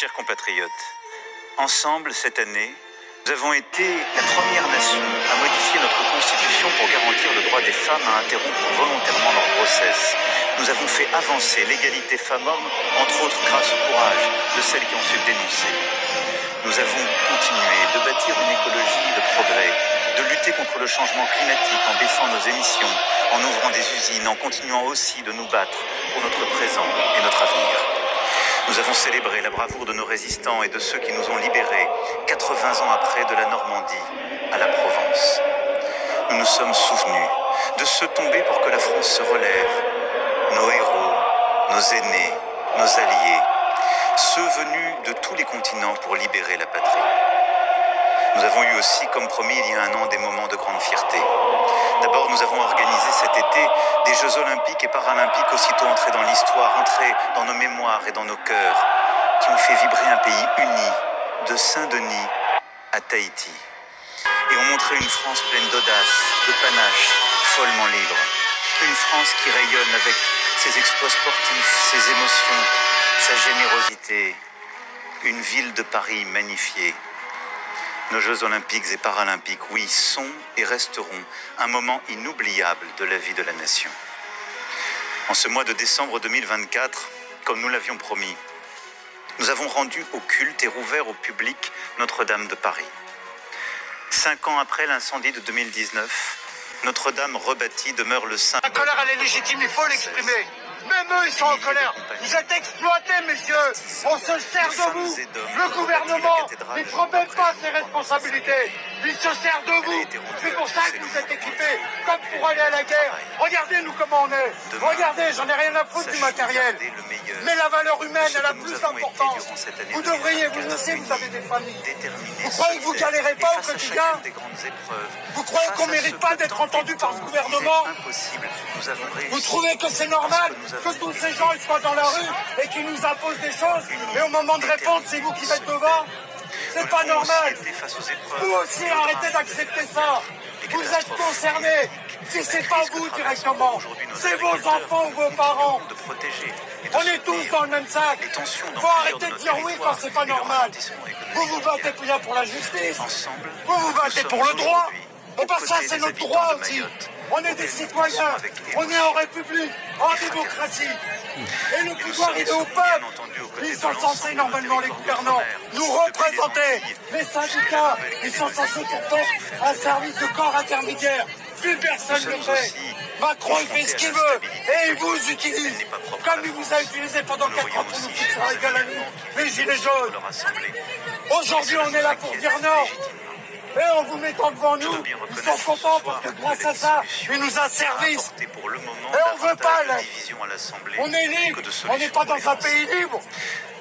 Chers compatriotes, ensemble cette année, nous avons été la première nation à modifier notre constitution pour garantir le droit des femmes à interrompre volontairement leur grossesse. Nous avons fait avancer l'égalité femmes-hommes, entre autres grâce au courage de celles qui ont su dénoncer. Nous avons continué de bâtir une écologie de progrès, de lutter contre le changement climatique en baissant nos émissions, en ouvrant des usines, en continuant aussi de nous battre pour notre présent et notre avenir. Nous avons célébré la bravoure de nos résistants et de ceux qui nous ont libérés 80 ans après de la Normandie à la Provence. Nous nous sommes souvenus de ceux tombés pour que la France se relève, nos héros, nos aînés, nos alliés, ceux venus de tous les continents pour libérer la patrie. Nous avons eu aussi, comme promis il y a un an, des moments de grande fierté. D'abord, nous avons organisé cet été des Jeux Olympiques et Paralympiques aussitôt entrés dans l'histoire, entrés dans nos mémoires et dans nos cœurs, qui ont fait vibrer un pays uni, de Saint-Denis à Tahiti, et ont montré une France pleine d'audace, de panache, follement libre. Une France qui rayonne avec ses exploits sportifs, ses émotions, sa générosité. Une ville de Paris magnifiée. Nos Jeux Olympiques et Paralympiques, oui, sont et resteront un moment inoubliable de la vie de la nation. En ce mois de décembre 2024, comme nous l'avions promis, nous avons rendu au culte et rouvert au public Notre-Dame de Paris. 5 ans après l'incendie de 2019, Notre-Dame rebâtie demeure le symbole. La colère, elle est légitime, il faut l'exprimer. Même eux, ils sont en colère. Vous êtes exploités, messieurs. On se sert de vous. Le gouvernement, il ne prend même pas ses responsabilités. Il se sert de vous. C'est pour ça que vous êtes équipés, comme pour aller à la guerre. Regardez-nous comment on est. Regardez, j'en ai rien à foutre du matériel. Mais la valeur humaine est la plus importante. Vous devriez, vous aussi, vous avez des familles. Vous croyez que vous galérez pas au quotidien? Vous croyez qu'on ne mérite pas d'être entendu par ce gouvernement? Vous trouvez que c'est normal que tous ces gens ils soient dans la rue et qu'ils nous imposent des choses, et au moment de répondre, c'est vous qui êtes devant? C'est pas normal. Vous aussi, arrêtez d'accepter ça. Vous êtes concernés. Si c'est pas vous directement, c'est vos enfants ou vos parents. On est tous dans le même sac. Faut arrêter de dire oui quand c'est pas normal. Vous vous battez bien pour la justice. Vous vous battez pour le droit. Et pas ça, c'est notre droit aussi. On est des citoyens, on est en République, en démocratie. Et le pouvoir, il est au peuple. Ils sont censés, normalement, les gouvernants, nous représenter. Les syndicats, ils sont censés pourtant un service de corps intermédiaire. Plus personne ne le fait. Macron, il fait ce qu'il veut. Et il vous utilise. Comme il vous a utilisé pendant 4 ans pour nous foutre sur la gueule à nous, les gilets jaunes. Aujourd'hui, on est là pour dire non. Et en vous mettant devant nous, ils sont contents parce que grâce à ça, ils nous a servi. Et on veut pas là. On est libre, on n'est pas dans un pays libre.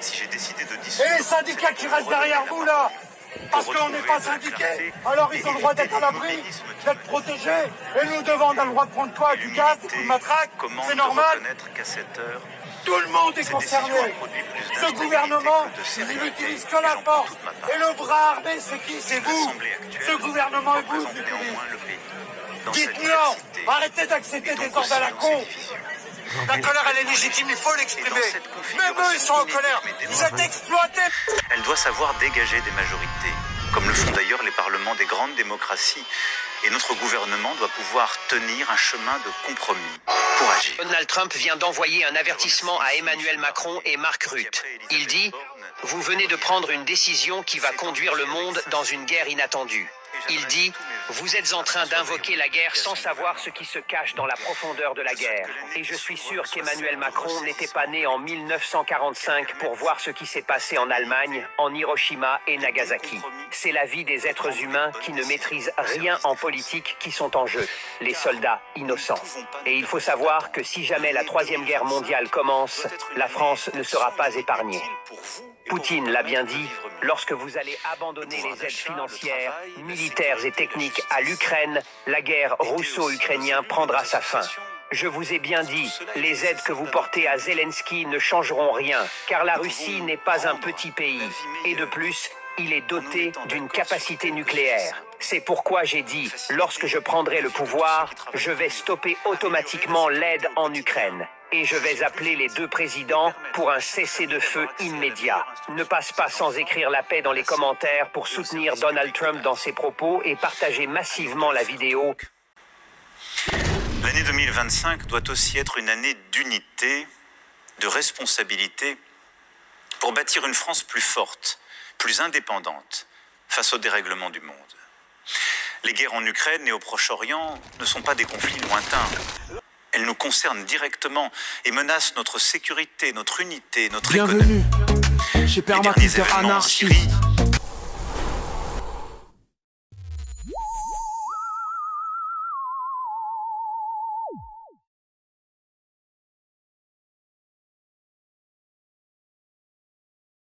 Et les syndicats qui restent derrière vous là, parce qu'on n'est pas syndiqués, alors ils ont le droit d'être à l'abri, d'être protégés. Et nous devons, on a le droit de prendre quoi? Du gaz, des coups de matraque, c'est normal. Tout le monde est concerné. Ce gouvernement, il n'utilise que la force. Et le bras armé, c'est qui? C'est vous. Ce gouvernement et vous l'utilisez. Dites non. Arrêtez d'accepter des ordres à la con. La colère, elle est légitime, il faut l'exprimer. Même eux, ils sont en colère. Vous êtes exploités. Elle doit savoir dégager des majorités, comme le font d'ailleurs les parlements des grandes démocraties. Et notre gouvernement doit pouvoir tenir un chemin de compromis pour agir. Donald Trump vient d'envoyer un avertissement à Emmanuel Macron et Mark Rutte. Il dit « Vous venez de prendre une décision qui va conduire le monde dans une guerre inattendue. » Il dit « Vous êtes en train d'invoquer la guerre sans savoir ce qui se cache dans la profondeur de la guerre. Et je suis sûr qu'Emmanuel Macron n'était pas né en 1945 pour voir ce qui s'est passé en Allemagne, en Hiroshima et Nagasaki. C'est la vie des êtres humains qui ne maîtrisent rien en politique qui sont en jeu, les soldats innocents. Et il faut savoir que si jamais la Troisième Guerre mondiale commence, la France ne sera pas épargnée. Poutine l'a bien dit, lorsque vous allez abandonner les aides financières, militaires et techniques à l'Ukraine, la guerre russo-ukrainienne prendra sa fin. Je vous ai bien dit, les aides que vous portez à Zelensky ne changeront rien, car la Russie n'est pas un petit pays. Et de plus, il est doté d'une capacité nucléaire. C'est pourquoi j'ai dit, lorsque je prendrai le pouvoir, je vais stopper automatiquement l'aide en Ukraine. et je vais appeler les deux présidents pour un cessez-le-feu immédiat. Ne passe pas sans écrire la paix dans les commentaires pour soutenir Donald Trump dans ses propos et partager massivement la vidéo. L'année 2025 doit aussi être une année d'unité, de responsabilité, pour bâtir une France plus forte, plus indépendante face au dérèglement du monde. Les guerres en Ukraine et au Proche-Orient ne sont pas des conflits lointains. Elles nous concernent directement et menacent notre sécurité, notre unité, notre économie. Bienvenue chez Permaculteur Anarchiste.